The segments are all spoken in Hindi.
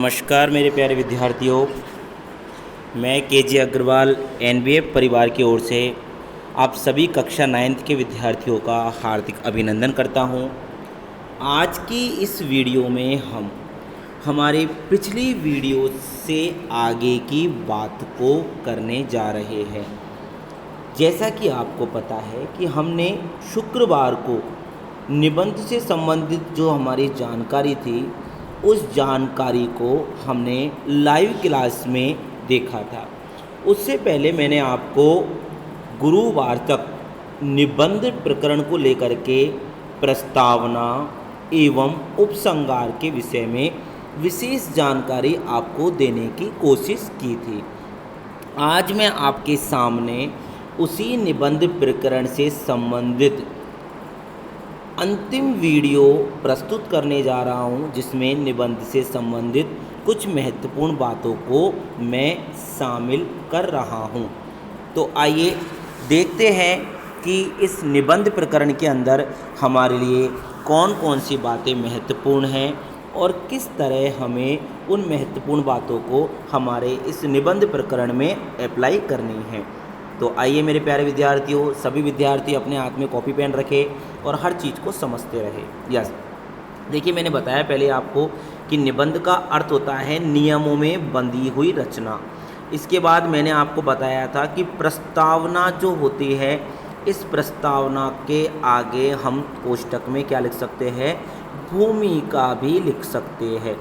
नमस्कार मेरे प्यारे विद्यार्थियों, मैं के अग्रवाल एनबीए परिवार की ओर से आप सभी कक्षा 9th के विद्यार्थियों का हार्दिक अभिनंदन करता हूं। आज की इस वीडियो में हम हमारी पिछली वीडियो से आगे की बात को करने जा रहे हैं। जैसा कि आपको पता है कि हमने शुक्रवार को निबंध से संबंधित जो हमारी जानकारी थी, उस जानकारी को हमने लाइव क्लास में देखा था। उससे पहले मैंने आपको गुरुवार तक निबंध प्रकरण को लेकर के प्रस्तावना एवं उपसंहार के विषय में विशेष जानकारी आपको देने की कोशिश की थी। आज मैं आपके सामने उसी निबंध प्रकरण से संबंधित अंतिम वीडियो प्रस्तुत करने जा रहा हूं, जिसमें निबंध से संबंधित कुछ महत्वपूर्ण बातों को मैं शामिल कर रहा हूं। तो आइए देखते हैं कि इस निबंध प्रकरण के अंदर हमारे लिए कौन कौन सी बातें महत्वपूर्ण हैं और किस तरह हमें उन महत्वपूर्ण बातों को हमारे इस निबंध प्रकरण में अप्लाई करनी है। तो आइए मेरे प्यारे विद्यार्थियों, सभी विद्यार्थी अपने हाथ में कॉपी पेन रखें और हर चीज़ को समझते रहे। यस, देखिए मैंने बताया पहले आपको कि निबंध का अर्थ होता है नियमों में बंधी हुई रचना। इसके बाद मैंने आपको बताया था कि प्रस्तावना जो होती है, इस प्रस्तावना के आगे हम कोष्टक में क्या लिख सकते हैं, भूमिका भी लिख सकते हैं।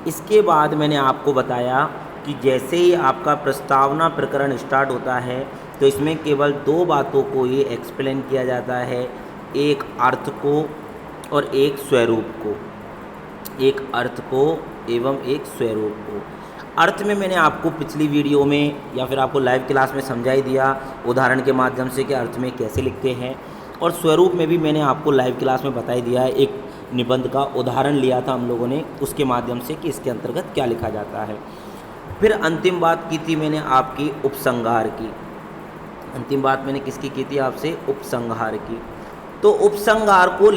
इसके बाद मैंने आपको बताया कि जैसे ही आपका प्रस्तावना प्रकरण स्टार्ट होता है तो इसमें केवल दो बातों को ही एक्सप्लेन किया जाता है, एक अर्थ को और एक स्वरूप को। एक अर्थ को एवं एक स्वरूप को। अर्थ में मैंने आपको पिछली वीडियो में या फिर आपको लाइव क्लास में समझा ही दिया उदाहरण के माध्यम से कि अर्थ में कैसे लिखते हैं, और स्वरूप में भी मैंने आपको लाइव क्लास में बता ही दिया है। एक निबंध का उदाहरण लिया था हम लोगों ने, उसके माध्यम से कि इसके अंतर्गत क्या लिखा जाता है। फिर अंतिम बात की थी मैंने आपकी उपसंहार की। अंतिम बात मैंने किसकी की थी आपसे, उपसंहार की। तो उपसंहार को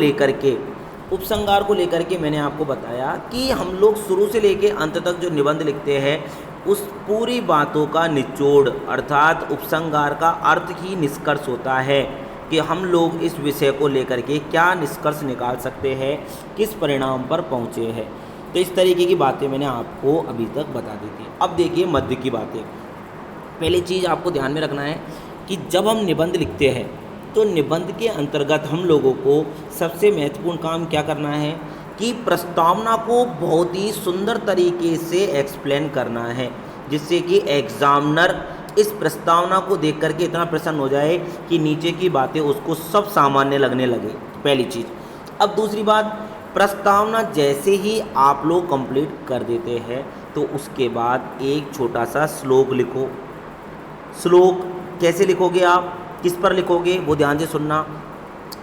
लेकर के मैंने आपको बताया कि हम लोग शुरू से लेकर अंत तक जो निबंध लिखते हैं उस पूरी बातों का निचोड़ अर्थात उपसंहार का अर्थ ही निष्कर्ष होता है कि हम लोग इस विषय को लेकर के क्या निष्कर्ष निकाल सकते हैं, किस परिणाम पर पहुँचे हैं। तो इस तरीके की बातें मैंने आपको अभी तक बता दी थी। अब देखिए मध्य की बातें। पहली चीज़ आपको ध्यान में रखना है कि जब हम निबंध लिखते हैं तो निबंध के अंतर्गत हम लोगों को सबसे महत्वपूर्ण काम क्या करना है कि प्रस्तावना को बहुत ही सुंदर तरीके से एक्सप्लेन करना है, जिससे कि एग्जामिनर इस प्रस्तावना को देख करके इतना प्रसन्न हो जाए कि नीचे की बातें उसको सब सामान्य लगने लगे। पहली चीज़। अब दूसरी बात, प्रस्तावना जैसे ही आप लोग कंप्लीट कर देते हैं तो उसके बाद एक छोटा सा श्लोक लिखो। श्लोक कैसे लिखोगे आप, किस पर लिखोगे, वो ध्यान से सुनना।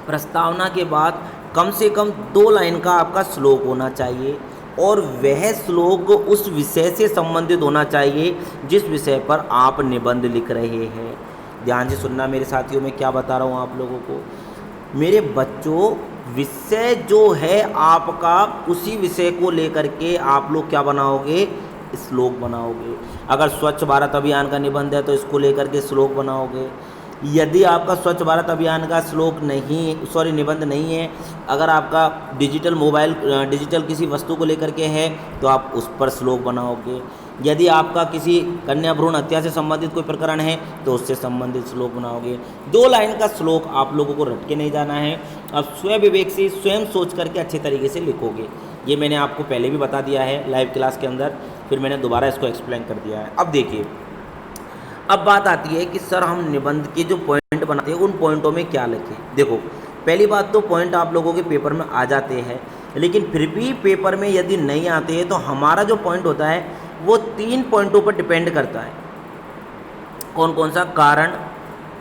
प्रस्तावना के बाद कम से कम 2 लाइन का आपका श्लोक होना चाहिए और वह श्लोक उस विषय से संबंधित होना चाहिए जिस विषय पर आप निबंध लिख रहे हैं। ध्यान से सुनना मेरे साथियों, मैं क्या बता रहा हूँ आप लोगों को। मेरे बच्चों, विषय जो है आपका, उसी विषय को लेकर के आप लोग क्या बनाओगे, श्लोक बनाओगे। अगर स्वच्छ भारत अभियान का निबंध है तो इसको लेकर के श्लोक बनाओगे। यदि आपका स्वच्छ भारत अभियान का निबंध नहीं है, अगर आपका डिजिटल किसी वस्तु को लेकर के है तो आप उस पर श्लोक बनाओगे। यदि आपका किसी कन्या भ्रूण हत्या से संबंधित कोई प्रकरण है तो उससे संबंधित श्लोक बनाओगे। 2 लाइन का श्लोक आप लोगों को रट के नहीं जाना है, अब स्वयं विवेक से स्वयं सोच करके अच्छे तरीके से लिखोगे। ये मैंने आपको पहले भी बता दिया है लाइव क्लास के अंदर, फिर मैंने दोबारा इसको एक्सप्लेन कर दिया है। अब देखिए, अब बात आती है कि सर हम निबंध के जो पॉइंट बनाते हैं उन पॉइंटों में क्या लिखें। देखो, पहली बात तो पॉइंट आप लोगों के पेपर में आ जाते हैं, लेकिन फिर भी पेपर में यदि नहीं आते हैं तो हमारा जो पॉइंट होता है वो 3 पॉइंटों पर डिपेंड करता है। कौन कौन सा, कारण,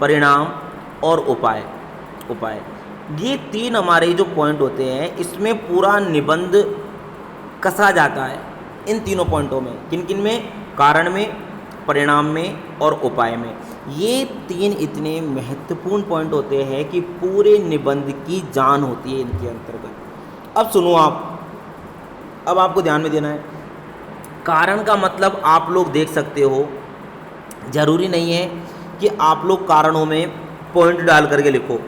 परिणाम और उपाय। ये 3 हमारे जो पॉइंट होते हैं इसमें पूरा निबंध कसा जाता है, इन तीनों पॉइंटों में। किन किन में, कारण में, परिणाम में और उपाय में। ये 3 इतने महत्वपूर्ण पॉइंट होते हैं कि पूरे निबंध की जान होती है इनके अंतर्गत। अब सुनो आप, अब आपको ध्यान में देना है। कारण का मतलब आप लोग देख सकते हो, ज़रूरी नहीं है कि आप लोग कारणों में पॉइंट डाल करके लिखो,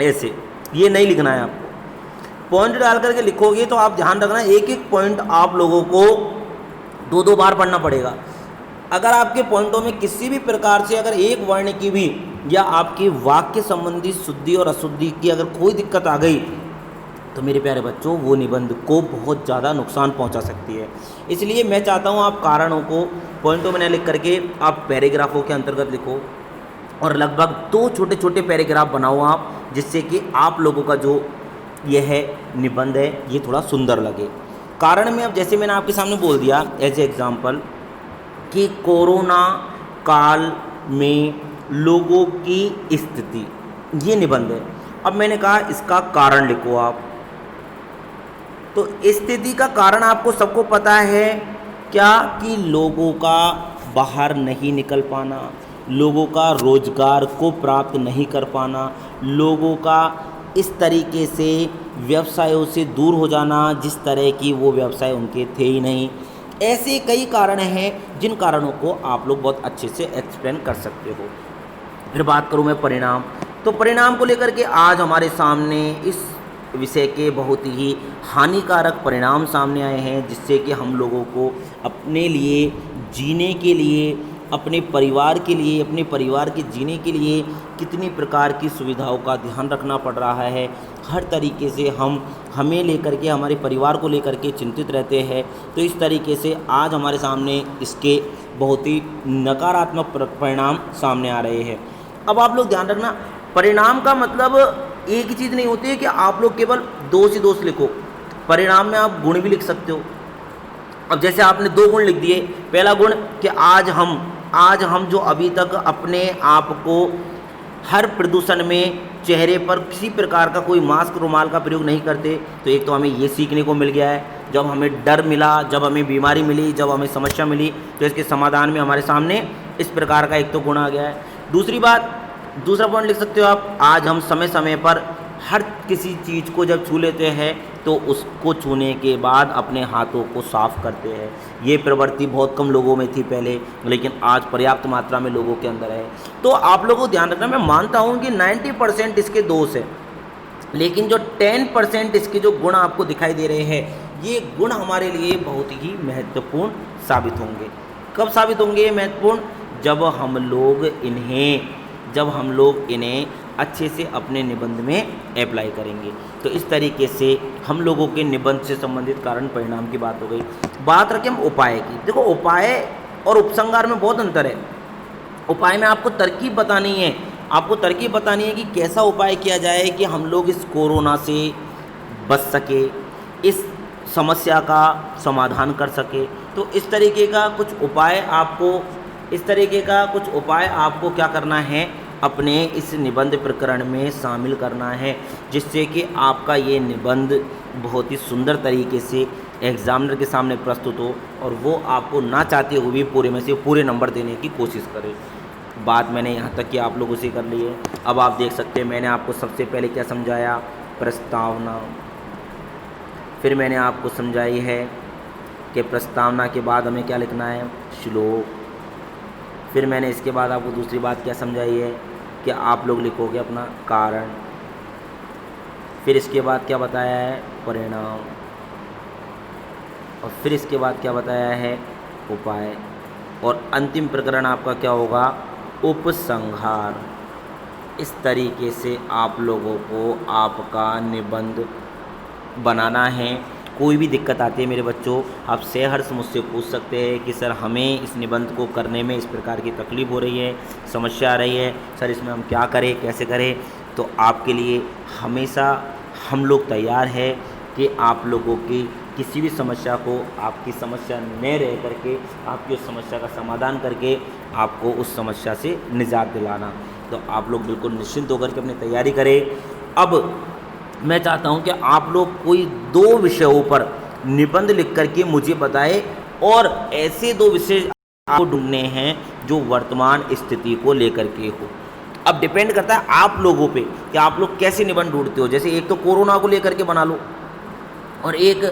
ऐसे ये नहीं लिखना है आपको। पॉइंट डाल करके लिखोगे तो आप ध्यान रखना, एक एक पॉइंट आप लोगों को दो दो बार पढ़ना पड़ेगा। अगर आपके पॉइंटों में किसी भी प्रकार से अगर एक वर्ण की भी या आपकी वाक्य संबंधी शुद्धि और अशुद्धि की अगर कोई दिक्कत आ गई तो मेरे प्यारे बच्चों वो निबंध को बहुत ज़्यादा नुकसान पहुंचा सकती है। इसलिए मैं चाहता हूं आप कारणों को पॉइंटों में न लिख करके आप पैराग्राफों के अंतर्गत लिखो और लगभग 2 छोटे छोटे पैराग्राफ बनाओ आप, जिससे कि आप लोगों का जो यह है निबंध है ये थोड़ा सुंदर लगे। कारण में अब जैसे मैंने आपके सामने बोल दिया एज ए एग्जाम्पल कि कोरोना काल में लोगों की स्थिति, ये निबंध है। अब मैंने कहा इसका कारण लिखो आप। तो स्थिति का कारण आपको सबको पता है क्या, कि लोगों का बाहर नहीं निकल पाना, लोगों का रोजगार को प्राप्त नहीं कर पाना, लोगों का इस तरीके से व्यवसायों से दूर हो जाना जिस तरह की वो व्यवसाय उनके थे ही नहीं। ऐसे कई कारण हैं जिन कारणों को आप लोग बहुत अच्छे से एक्सप्लेन कर सकते हो। फिर बात करूं मैं परिणाम, तो परिणाम को लेकर के आज हमारे सामने इस विषय के बहुत ही हानिकारक परिणाम सामने आए हैं, जिससे कि हम लोगों को अपने लिए जीने के लिए, अपने परिवार के लिए, अपने परिवार के जीने के लिए कितनी प्रकार की सुविधाओं का ध्यान रखना पड़ रहा है। हर तरीके से हमें लेकर के, हमारे परिवार को लेकर के चिंतित रहते हैं। तो इस तरीके से आज हमारे सामने इसके बहुत ही नकारात्मक परिणाम सामने आ रहे हैं। अब आप लोग ध्यान रखना, परिणाम का मतलब एक ही चीज़ नहीं होती है कि आप लोग केवल दोष ही दोष लिखो। परिणाम में आप गुण भी लिख सकते हो। अब जैसे आपने 2 गुण लिख दिए, पहला गुण कि आज हम जो अभी तक अपने आप को हर प्रदूषण में चेहरे पर किसी प्रकार का कोई मास्क रुमाल का प्रयोग नहीं करते, तो एक तो हमें ये सीखने को मिल गया है। जब हमें डर मिला, जब हमें बीमारी मिली, जब हमें समस्या मिली, तो इसके समाधान में हमारे सामने इस प्रकार का एक तो गुण आ गया है। दूसरा पॉइंट लिख सकते हो आप, आज हम समय समय पर हर किसी चीज़ को जब छू लेते हैं तो उसको छूने के बाद अपने हाथों को साफ करते हैं। ये प्रवृत्ति बहुत कम लोगों में थी पहले, लेकिन आज पर्याप्त मात्रा में लोगों के अंदर है। तो आप लोगों को ध्यान रखना, मैं मानता हूँ कि 90% इसके दोष है, लेकिन जो 10% इसके जो गुण आपको दिखाई दे रहे हैं, ये गुण हमारे लिए बहुत ही महत्वपूर्ण साबित होंगे। कब साबित होंगे महत्वपूर्ण? जब हम लोग इन्हें अच्छे से अपने निबंध में अप्लाई करेंगे। तो इस तरीके से हम लोगों के निबंध से संबंधित कारण परिणाम की बात हो गई। बात रखें हम उपाय की। देखो, उपाय और उपसंहार में बहुत अंतर है। उपाय में आपको तरकीब बतानी है, कि कैसा उपाय किया जाए कि हम लोग इस कोरोना से बच सके, इस समस्या का समाधान कर सके। तो इस तरीके का कुछ उपाय आपको क्या करना है, अपने इस निबंध प्रकरण में शामिल करना है, जिससे कि आपका ये निबंध बहुत ही सुंदर तरीके से एग्जामिनर के सामने प्रस्तुत हो और वो आपको ना चाहते हुए भी पूरे में से पूरे नंबर देने की कोशिश करे। बात मैंने यहाँ तक कि आप लोगों से कर ली है। अब आप देख सकते हैं मैंने आपको सबसे पहले क्या समझाया, प्रस्तावना। फिर मैंने आपको समझाई है कि प्रस्तावना के बाद हमें क्या लिखना है, श्लोक। फिर मैंने इसके बाद आपको दूसरी बात क्या समझाई है कि आप लोग लिखोगे अपना कारण। फिर इसके बाद क्या बताया है, परिणाम। और फिर इसके बाद क्या बताया है, उपाय। और अंतिम प्रकरण आपका क्या होगा, उपसंहार। इस तरीके से आप लोगों को आपका निबंध बनाना है। कोई भी दिक्कत आती है मेरे बच्चों, आप सहर्ष मुझसे पूछ सकते हैं कि सर हमें इस निबंध को करने में इस प्रकार की तकलीफ़ हो रही है, समस्या आ रही है, सर इसमें हम क्या करें, कैसे करें। तो आपके लिए हमेशा हम लोग तैयार है कि आप लोगों की किसी भी समस्या को आपकी समस्या न रह करके आपकी उस समस्या का समाधान करके आपको उस समस्या से निजात दिलाना। तो आप लोग बिल्कुल निश्चिंत होकर के अपनी तैयारी करें। अब मैं चाहता हूं कि आप लोग कोई 2 विषयों पर निबंध लिख करके मुझे बताएं, और ऐसे 2 विषय आपको ढूंढने हैं जो वर्तमान स्थिति को लेकर के हो। अब डिपेंड करता है आप लोगों पे कि आप लोग कैसे निबंध ढूंढते हो। जैसे एक तो कोरोना को लेकर के बना लो, और एक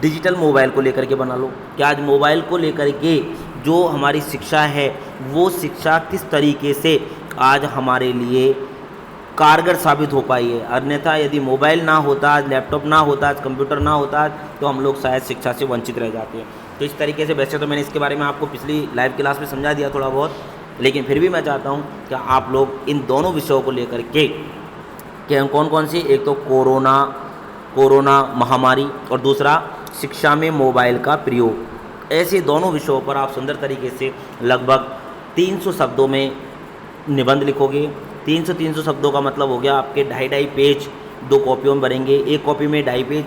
डिजिटल मोबाइल को लेकर के बना लो कि आज मोबाइल को लेकर के जो हमारी शिक्षा है वो शिक्षा किस तरीके से आज हमारे लिए कारगर साबित हो पाई है। अन्यथा यदि मोबाइल ना होता, आज लैपटॉप ना होता, आज कंप्यूटर ना होता, तो हम लोग शायद शिक्षा से वंचित रह जाते हैं। तो इस तरीके से वैसे तो मैंने इसके बारे में आपको पिछली लाइव क्लास में समझा दिया थोड़ा बहुत, लेकिन फिर भी मैं चाहता हूँ कि आप लोग इन दोनों विषयों को लेकर के कि कौन कौन सी, एक तो कोरोना महामारी और दूसरा शिक्षा में मोबाइल का प्रयोग, ऐसे दोनों विषयों पर आप सुंदर तरीके से लगभग 300 शब्दों में निबंध लिखोगे। 300 शब्दों का मतलब हो गया आपके 2.5 पेज 2 कॉपियों में भरेंगे, एक कॉपी में 2.5 पेज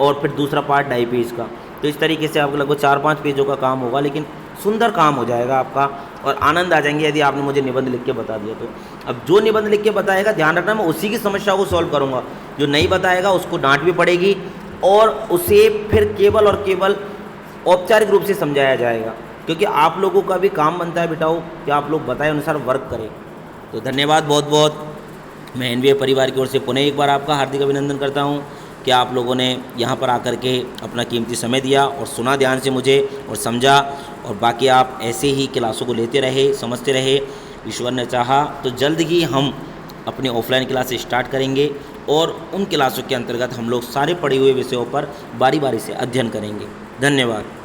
और फिर दूसरा पार्ट 2.5 पेज का। तो इस तरीके से आपको लगभग 4-5 पेजों का काम होगा, लेकिन सुंदर काम हो जाएगा आपका और आनंद आ जाएंगे यदि आपने मुझे निबंध लिख के बता दिया तो। अब जो निबंध लिख के बताएगा ध्यान रखना मैं उसी की समस्या को सॉल्व करूँगा, जो नहीं बताएगा उसको डांट भी पड़ेगी और उसे फिर केवल और केवल औपचारिक रूप से समझाया जाएगा, क्योंकि आप लोगों का भी काम बनता है बेटाओ कि आप लोग बताए अनुसार वर्क करें। तो धन्यवाद बहुत बहुत। मैं एनवीए परिवार की ओर से पुनः एक बार आपका हार्दिक अभिनंदन करता हूं कि आप लोगों ने यहां पर आकर के अपना कीमती समय दिया और सुना ध्यान से मुझे और समझा, और बाकी आप ऐसे ही क्लासों को लेते रहे, समझते रहे। ईश्वर ने चाहा तो जल्द ही हम अपने ऑफलाइन क्लास स्टार्ट करेंगे और उन क्लासों के अंतर्गत हम लोग सारे पढ़े हुए विषयों पर बारी बारी से अध्ययन करेंगे। धन्यवाद।